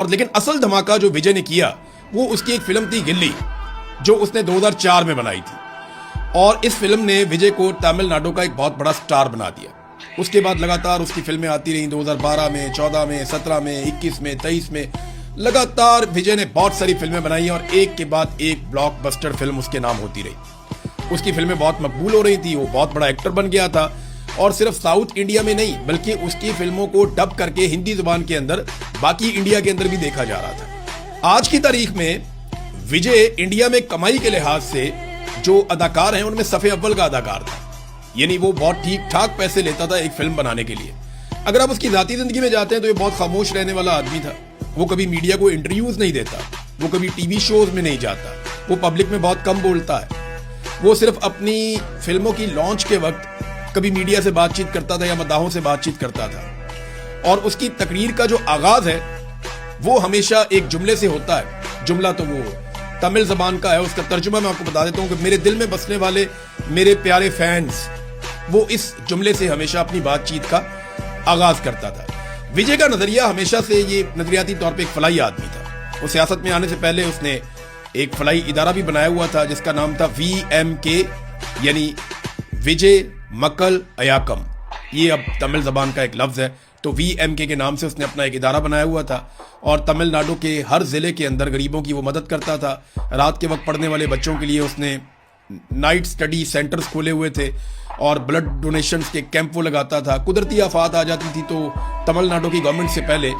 और लेकिन असल धमाका जो विजय ने किया वो उसकी एक फिल्म थी गिल्ली, जो उसने 2004 में बनाई थी। और इस फिल्म ने विजय को तमिलनाडु का एक बहुत बड़ा स्टार बना दिया। उसके बाद लगातार उसकी फिल्में आती रहीं, 2012 में, 14 में, 17 में, 21 में, 23 में लगातार विजय ने बहुत सारी फिल्में बनाई और एक के बाद एक ब्लॉकबस्टर फिल्म उसके नाम होती रही। उसकी फिल्में बहुत मकबूल हो रही थी, वो बहुत बड़ा एक्टर बन गया था और सिर्फ साउथ इंडिया में नहीं बल्कि उसकी फिल्मों को डब करके हिंदी जुबान के अंदर बाकी इंडिया के अंदर भी देखा जा रहा था। आज की तारीख में विजय इंडिया में कमाई के लिहाज से जो अदाकार हैं उनमें सफे अव्वल का अदाकार था, यानी वो बहुत ठीक ठाक पैसे लेता था एक फिल्म बनाने के लिए। अगर आप उसकी जाती जिंदगी में जाते हैं तो ये बहुत खामोश रहने वाला आदमी था। वो कभी मीडिया को इंटरव्यूज नहीं देता, वो कभी टीवी शोज में नहीं जाता, वो पब्लिक में बहुत कम बोलता है। वो सिर्फ अपनी फिल्मों की लॉन्च के वक्त कभी मीडिया से बातचीत करता था या मदाहों से बातचीत करता था। और उसकी तकरीर का जो आगाज है वो हमेशा एक जुमले से होता है। जुमला तो वो तमिल जबान का है, उसका तर्जुमा मैं आपको बता देता हूं कि मेरे दिल में बसने वाले मेरे प्यारे फैंस, वो इस जुमले से हमेशा अपनी बातचीत का आगाज करता था। विजय का नजरिया हमेशा से ये नजरियाती तौर पे एक फलाई आदमी था। वो सियासत में आने से पहले उसने एक फलाई इदारा भी बनाया हुआ था जिसका नाम था VMK, यानी विजय मक्कल अयाकम। ये अब तमिल जबान का एक लफ्ज है, तो VMK के नाम से उसने अपना एक इदारा बनाया हुआ था और तमिलनाडु के हर जिले के अंदर गरीबों की वो मदद करता था। रात के वक्त पढ़ने वाले बच्चों के लिए उसने नाइट स्टडी सेंटर्स खोले हुए थे और ब्लड डोनेशंस के कैंप वो लगाता था। कुदरती आफात आ जाती थी तो तमिलनाडु की गवर्नमेंट से पहले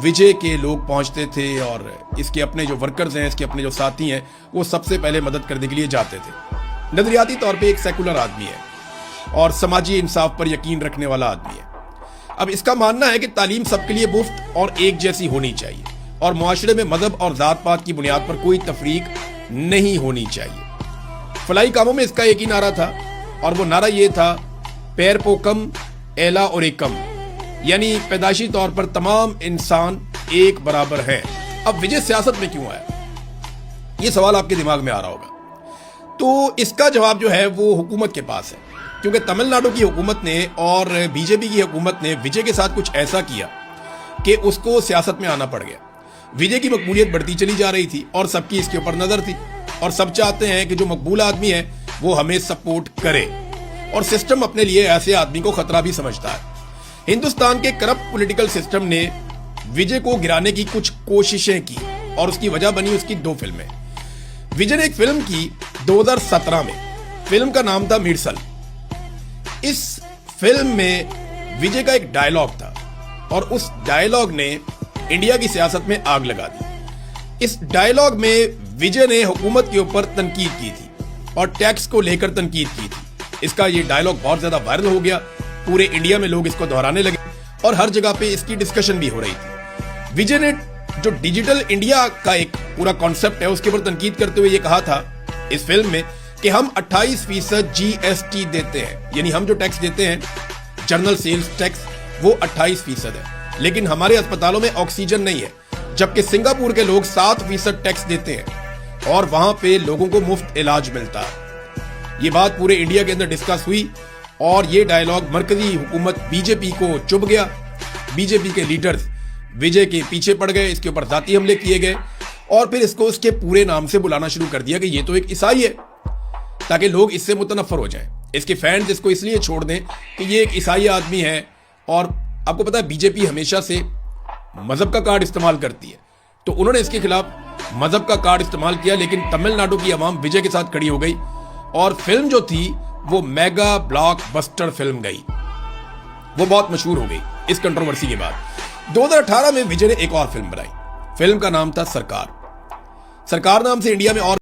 विजय के लोग पहुंचते थे और इसके अपने जो वर्कर्स हैं, इसके अपने जो साथी हैं, वो सबसे पहले मदद करने के लिए जाते थे। नजरियाती तौर पे एक सेकुलर आदमी है और समाजी इंसाफ पर यकीन रखने वाला आदमी है। अब इसका मानना है कि तालीम सबके लिए मुफ्त और एक जैसी होनी चाहिए और मुआशरे में मजहब और जात पात की बुनियाद पर कोई तफरीक नहीं होनी चाहिए। फलाई कामों में इसका एक ही नारा था और वो नारा ये था, पैर पोकम एला और एकम, यानी पैदाइशी तौर पर तमाम इंसान एक बराबर हैं। अब विजय सियासत में क्यों आया, ये सवाल आपके दिमाग में आ रहा होगा। तो इसका जवाब जो है वो हुकूमत के पास है, क्योंकि तमिलनाडु की हुकूमत ने और बीजेपी की हुकूमत ने विजय के साथ कुछ ऐसा किया कि उसको सियासत में आना पड़ गया। विजय की मकबूलियत बढ़ती चली जा रही थी और सबकी इसके ऊपर नजर थी और सब चाहते हैं कि जो मकबूल आदमी है वो हमें सपोर्ट करे और सिस्टम अपने लिए ऐसे आदमी को खतरा भी समझता है। हिंदुस्तान के करप्ट पॉलिटिकल सिस्टम ने विजय को गिराने की कुछ कोशिशें की और उसकी वजह बनी उसकी 2 फिल्में। विजय ने एक फिल्म की 2017 में, फिल्म का नाम था मिर्सल। इस फिल्म में विजय का एक डायलॉग था और उस डायलॉग ने इंडिया की सियासत में आग लगा दी। इस डायलॉग में विजय ने हुकूमत के ऊपर तनकीद की थी और टैक्स को लेकर तनकीद की थी। इसका ये डायलॉग बहुत ज्यादा वायरल हो गया, पूरे इंडिया में लोग इसको दोहराने लगे और हर जगह पे इसकी डिस्कशन भी हो रही थी। विजय ने जो डिजिटल इंडिया का एक पूरा कॉन्सेप्ट है उसके ऊपर तनकीद करते हुए ये कहा था इस फिल्म में कि हम 28% GST देते हैं, यानी हम जो टैक्स देते हैं जनरल सेल्स टैक्स वो 28% है, लेकिन हमारे अस्पतालों में ऑक्सीजन नहीं है, जबकि सिंगापुर के लोग 7% टैक्स देते हैं और वहां पे लोगों को मुफ्त इलाज मिलता है। ये बात पूरे इंडिया के अंदर डिस्कस हुई और ये डायलॉग मरकजी हुकूमत बीजेपी को चुभ गया। बीजेपी के लीडर्स विजय के पीछे पड़ गए, इसके ऊपर जाती हमले किए गए और फिर इसको उसके पूरे नाम से बुलाना शुरू कर दिया कि ये तो एक ईसाई है, ताकि लोग इससे मुतनफर हो जाएं। इसके फैंस इसको इसलिए छोड़ दें कि ये एक ईसाई आदमी है। और आपको पता है बीजेपी हमेशा से मजहब का कार्ड इस्तेमाल करती है, तो उन्होंने इसके खिलाफ मजहब का कार्ड इस्तेमाल किया, लेकिन तमिलनाडु की आवाम विजय के साथ खड़ी हो गई और फिल्म जो थी वो मेगा ब्लॉकबस्टर फिल्म गई, वो बहुत मशहूर हो गई इस कंट्रोवर्सी के बाद। 2018 में विजय ने एक और फिल्म बनाई, फिल्म का नाम था सरकार। सरकार नाम से इंडिया में और